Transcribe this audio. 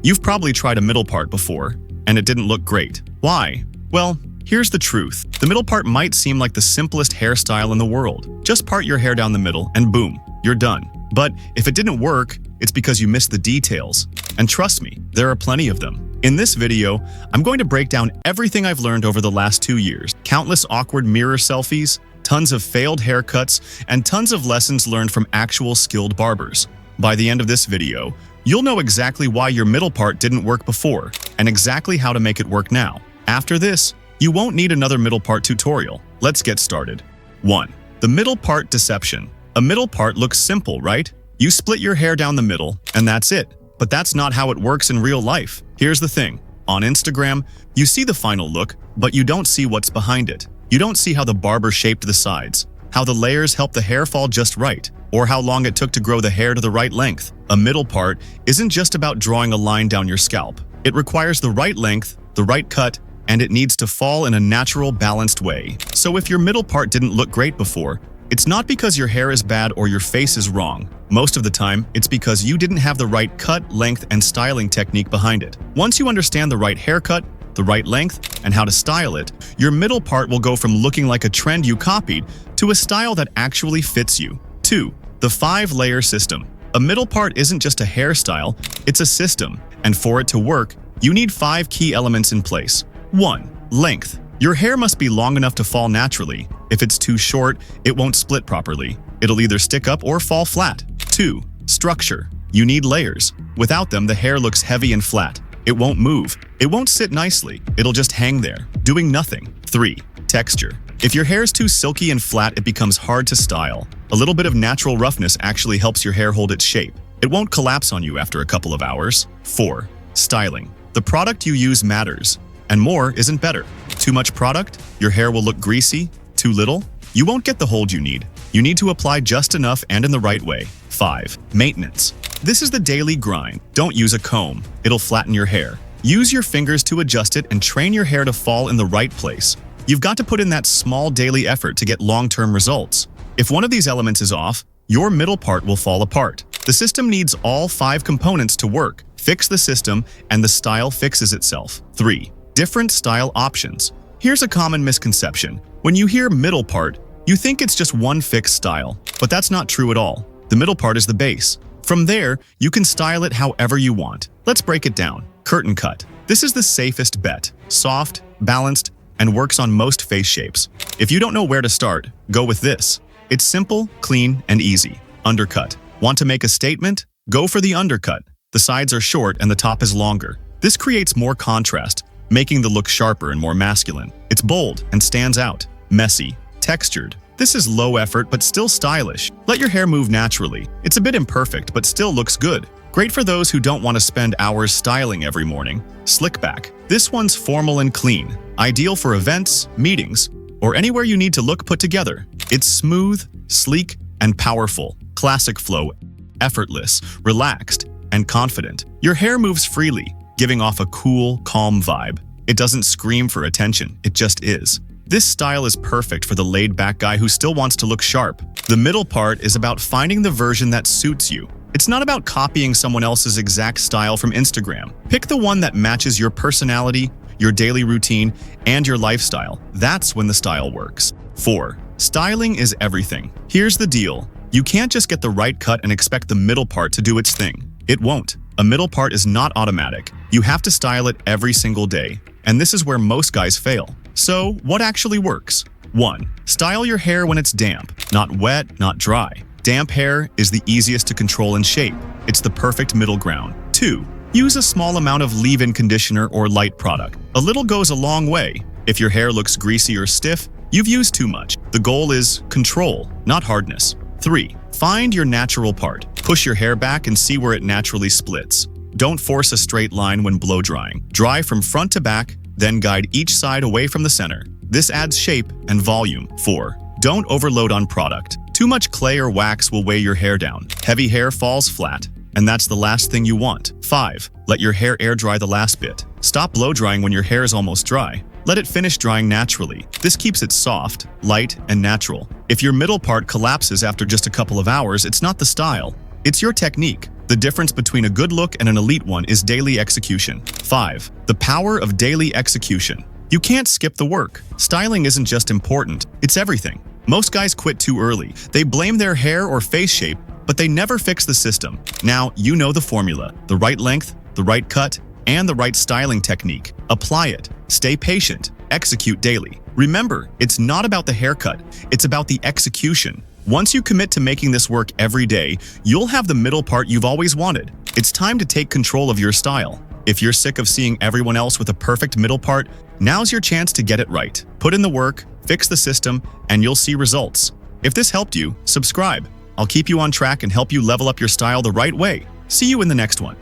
You've probably tried a middle part before, and it didn't look great. Why? Well, here's the truth. The middle part might seem like the simplest hairstyle in the world. Just part your hair down the middle and boom, you're done. But if it didn't work, it's because you missed the details. And trust me, there are plenty of them. In this video, I'm going to break down everything I've learned over the last 2 years. Countless awkward mirror selfies, tons of failed haircuts, and tons of lessons learned from actual skilled barbers. By the end of this video, you'll know exactly why your middle part didn't work before, and exactly how to make it work now. After this, you won't need another middle part tutorial. Let's get started. 1. The middle part deception. A middle part looks simple, right? You split your hair down the middle, and that's it. But that's not how it works in real life. Here's the thing. On Instagram, you see the final look, but you don't see what's behind it. You don't see how the barber shaped the sides, how the layers helped the hair fall just right, or how long it took to grow the hair to the right length. A middle part isn't just about drawing a line down your scalp. It requires the right length, the right cut, and it needs to fall in a natural, balanced way. So if your middle part didn't look great before, it's not because your hair is bad or your face is wrong. Most of the time, it's because you didn't have the right cut, length, and styling technique behind it. Once you understand the right haircut, the right length, and how to style it, your middle part will go from looking like a trend you copied to a style that actually fits you. 2. The 5-layer system. A middle part isn't just a hairstyle, it's a system. And for it to work, you need 5 key elements in place. 1. Length. Your hair must be long enough to fall naturally. If it's too short, it won't split properly. It'll either stick up or fall flat. 2. Structure. You need layers. Without them, the hair looks heavy and flat. It won't move. It won't sit nicely. It'll just hang there, doing nothing. 3. Texture. If your hair's too silky and flat, it becomes hard to style. A little bit of natural roughness actually helps your hair hold its shape. It won't collapse on you after a couple of hours. 4. Styling. The product you use matters, and more isn't better. Too much product, your hair will look greasy. Too little, you won't get the hold you need. You need to apply just enough and in the right way. 5. Maintenance. This is the daily grind. Don't use a comb. It'll flatten your hair. Use your fingers to adjust it and train your hair to fall in the right place. You've got to put in that small daily effort to get long-term results. If one of these elements is off, your middle part will fall apart. The system needs all 5 components to work. Fix the system, and the style fixes itself. 3. Different style options. Here's a common misconception. When you hear middle part, you think it's just one fixed style, but that's not true at all. The middle part is the base. From there, you can style it however you want. Let's break it down. Curtain cut. This is the safest bet. Soft, balanced, and works on most face shapes. If you don't know where to start, go with this. It's simple, clean, and easy. Undercut. Want to make a statement? Go for the undercut. The sides are short and the top is longer. This creates more contrast, making the look sharper and more masculine. It's bold and stands out. Messy. Textured. This is low effort but still stylish. Let your hair move naturally. It's a bit imperfect but still looks good. Great for those who don't want to spend hours styling every morning. Slick back. This one's formal and clean. Ideal for events, meetings, or anywhere you need to look put together. It's smooth, sleek, and powerful. Classic flow. Effortless, relaxed, and confident. Your hair moves freely, giving off a cool, calm vibe. It doesn't scream for attention, it just is. This style is perfect for the laid-back guy who still wants to look sharp. The middle part is about finding the version that suits you. It's not about copying someone else's exact style from Instagram. Pick the one that matches your personality, your daily routine, and your lifestyle. That's when the style works. 4. Styling is everything. Here's the deal. You can't just get the right cut and expect the middle part to do its thing. It won't. A middle part is not automatic. You have to style it every single day. And this is where most guys fail. So, what actually works? 1. Style your hair when it's damp. Not wet, not dry. Damp hair is the easiest to control and shape. It's the perfect middle ground. 2. Use a small amount of leave-in conditioner or light product. A little goes a long way. If your hair looks greasy or stiff, you've used too much. The goal is control, not hardness. 3. Find your natural part. Push your hair back and see where it naturally splits. Don't force a straight line when blow drying. Dry from front to back, then guide each side away from the center. This adds shape and volume. 4. Don't overload on product. Too much clay or wax will weigh your hair down. Heavy hair falls flat, and that's the last thing you want. 5. Let your hair air dry the last bit. Stop blow drying when your hair is almost dry. Let it finish drying naturally. This keeps it soft, light, and natural. If your middle part collapses after just a couple of hours, it's not the style. It's your technique. The difference between a good look and an elite one is daily execution. 5. The power of daily execution. You can't skip the work. Styling isn't just important, it's everything. Most guys quit too early. They blame their hair or face shape, but they never fix the system. Now you know the formula: the right length, the right cut, and the right styling technique. Apply it. Stay patient. Execute daily. Remember, it's not about the haircut, it's about the execution. Once you commit to making this work every day, you'll have the middle part you've always wanted. It's time to take control of your style. If you're sick of seeing everyone else with a perfect middle part, now's your chance to get it right. Put in the work, fix the system, and you'll see results. If this helped you, subscribe. I'll keep you on track and help you level up your style the right way. See you in the next one.